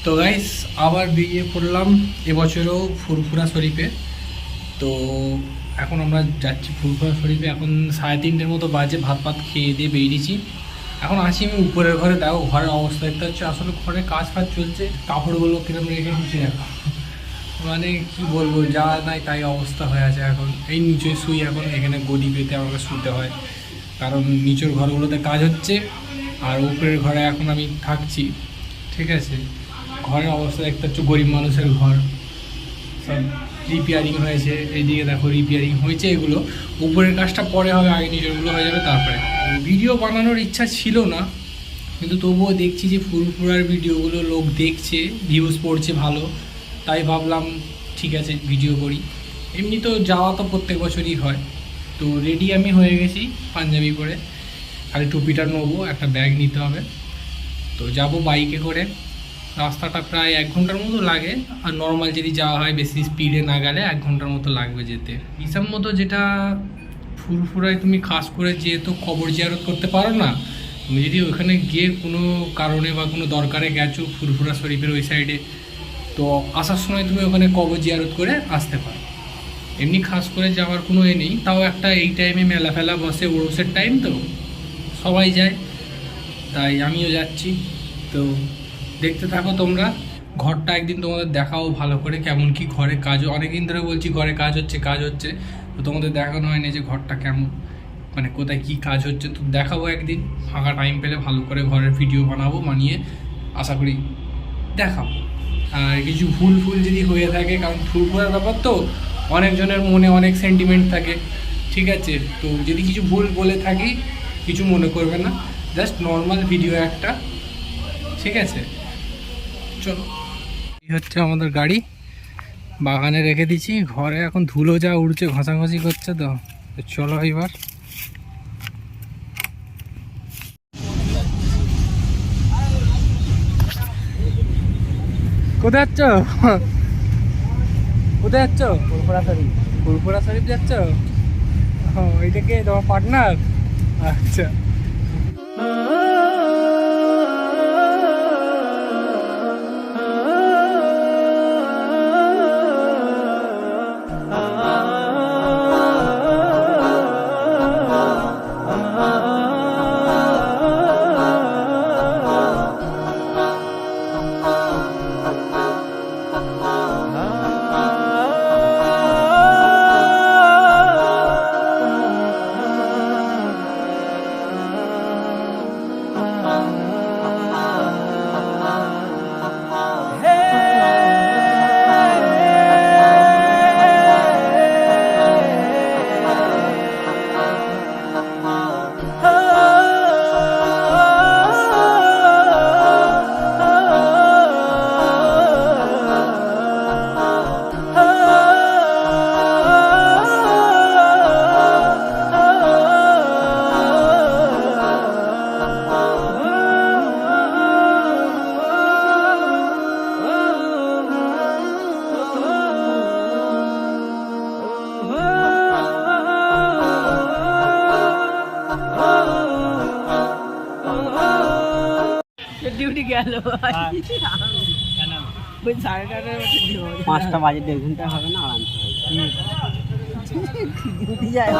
তো গাইস আবার বেরিয়ে পড়লাম এবছরও ফুরফুরা শরীফে। তো এখন আমরা যাচ্ছি ফুরফুরা শরীফে। এখন 3:30 মতো বাজে, ভাত খেয়ে দিয়ে বেরিয়েছি। এখন আছি আমি উপরের ঘরে। দেখো ঘরের অবস্থা দেখতে হচ্ছে, আসলে ঘরে কাজ চলছে। কাপড়গুলো কিরম রেখে দিচ্ছি দেখো, মানে কি বলবো, যা নাই তাই অবস্থা হয়ে আছে। এখন এই নিচে শুই, এখন এখানে গদি পেতে আমাকে শুতে হয়, কারণ নিচের ঘরগুলোতে কাজ হচ্ছে আর উপরের ঘরে এখন আমি থাকছি। ঠিক আছে, ঘরের অবস্থা দেখতে হচ্ছে গরিব মানুষের ঘর, সব রিপেয়ারিং হয়েছে। এইদিকে দেখো রিপেয়ারিং হয়েছে, এগুলো উপরের কাজটা পরে হবে, আগে নিচেরগুলো হয়ে যাবে তারপরে। ভিডিও বানানোর ইচ্ছা ছিল না, কিন্তু তবুও দেখছি যে ফুরফুরার ভিডিওগুলো লোক দেখছে, ভিউজ পড়ছে ভালো, তাই ভাবলাম ঠিক আছে ভিডিও করি। এমনি তো যাওয়া তো প্রত্যেক বছরই হয়। তো রেডি আমি হয়ে গেছি পাঞ্জাবি পরে, খালি টুপিটা নেবো, একটা ব্যাগ নিতে হবে। তো যাব বাইকে করে। রাস্তাটা প্রায় 1 ঘন্টার মতো লাগে, আর নর্মাল যদি যাওয়া হয় বেশি স্পিডে না গেলে 1 ঘন্টার মতো লাগবে যেতে। হিসাব মতো যেটা ফুরফুরায় তুমি খাস করে যেহেতু কবর জিয়ারত করতে পারো না, তুমি যদি ওখানে গিয়ে কোনো কারণে বা কোনো দরকারে গেছো ফুরফুরা শরীফের ওই সাইডে, তো আসার সময় তুমি ওখানে কবর জিয়ারত করে আসতে পারো। এমনি খাস করে যাওয়ার কোনো নেই। তাও একটা এই টাইমে মেলা ফেলা বসে, ওরসের টাইম, তো সবাই যায়, তাই আমিও যাচ্ছি। তো দেখতে থাকো তোমরা। ঘরটা একদিন তোমাদের দেখাও ভালো করে, কেমন কি ঘরে কাজ। অনেকদিন ধরে বলছি ঘরে কাজ হচ্ছে, তো তোমাদের দেখানো হয়নি যে ঘরটা কেমন, মানে কোথায় কি কাজ হচ্ছে। তো দেখাবো একদিন, ফাঁকা টাইম পেলে ভালো করে ঘরের ভিডিও বানিয়ে আশা করি দেখাবো। আর কিছু ভুল যদি হয়ে থাকে, কারণ ফুরফুরার ব্যাপার তো অনেকজনের মনে অনেক সেন্টিমেন্ট থাকে, ঠিক আছে। তো যদি কিছু ভুল বলে থাকি কিছু মনে করবে না, জাস্ট নর্মাল ভিডিও একটা, ঠিক আছে। চলো, এই হচ্ছে আমাদের গাড়ি, বাগানে রেখে দিচ্ছি। ঘরে এখন ধুলো যা উড়ছে, ঘষাঘষি করছে। তো চলো এবার। কোথায় যাচ্ছ? কোথায় যাচ্ছ? ফুরফুরা শরীফ যাচ্ছ? এইটা কে তোমার পার্টনার? আচ্ছা। ডিউটি গেল 5টা বাজে, 1.5 ঘন্টা হবে না, আরামসে ডিউটি যায়।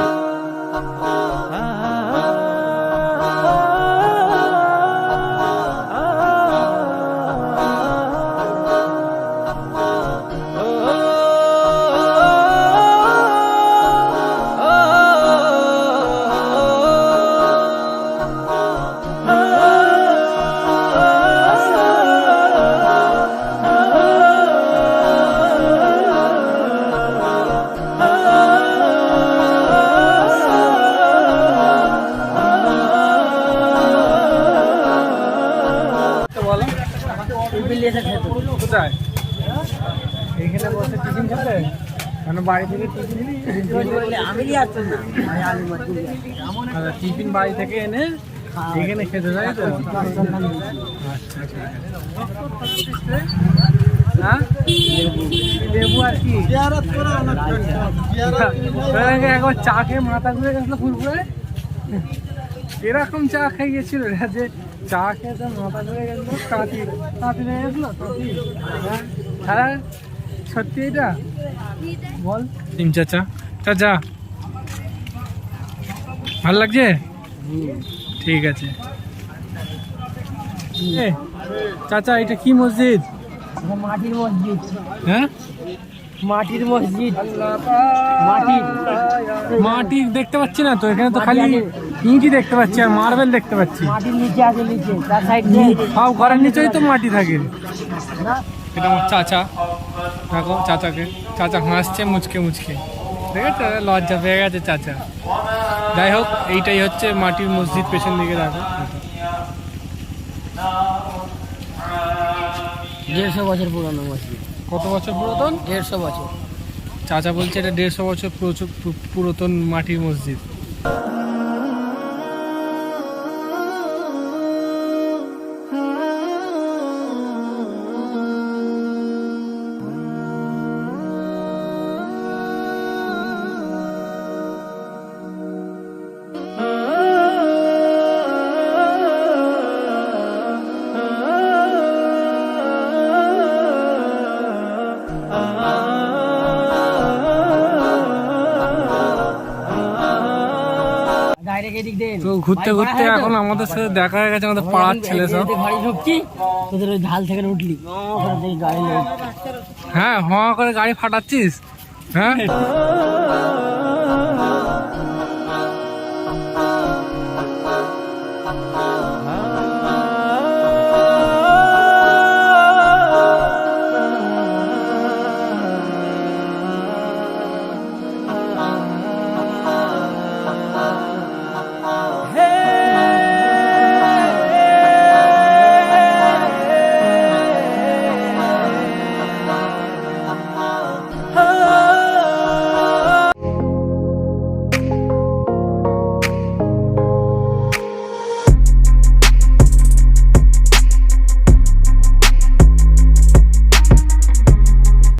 কোথায়? এইখানে বসে টিফিন খেতে, কেন বাড়ি থেকে টিফিন টিফিন বাড়ি থেকে এনে এখানে খেতে যায় তো? আচ্ছা, লেবু আর কি একবার চা খেয়ে মাথা ঘুরে গেছিল ফুরফুরে। এরকম চা খেয়ে গেছিল যে চা খেতে মাথা ধরে গেছিল, তাঁতি তাঁতি লেগে গেছিল তাঁতি। হ্যাঁ সত্যি এটা বল টিম চাচা। চাচা ভালো লাগছে? ঠিক আছে। এ, চাচা এটা কি মসজিদ? মাটির মসজিদ, হ্যাঁ মাটির মসজিদ, মাটি দেখতে পাচ্ছি না তো, এখানে তো খালি ইঁটই দেখতে পাচ্ছি আর মার্বেল দেখতে পাচ্ছি। মাটির নিচে আছে, নিচে তার সাইড দিয়ে সব ঘরের নিচেই তো মাটি থাকে। এটা আমার চাচা, দেখো চাচাকে, চাচা হাসছে মুচকে মুচকে, ঠিক আছে লজ্জা পেয়ে গেছে চাচা। যাই হোক এইটাই হচ্ছে মাটির মসজিদ, পেছন দিকে দেখো। 150 বছর পুরানো মসজিদ। কত বছর পুরাতন? 150 বছর। চাচা বলছে এটা 150 বছর পুরাতন মাটির মসজিদ। ডাইরেক্ট এদিক দিয়ে তো ঘুরতে ঘুরতে এখন আমাদের সাথে দেখা হয়ে গেছে আমাদের পাড়ার ছেলে সব। গাড়ি ঢুকছি, তোদের ওই ঢাল থেকে উঠলি গাড়ি হ্যাঁ হওয়া করে গাড়ি ফাটাচ্ছিস, হ্যাঁ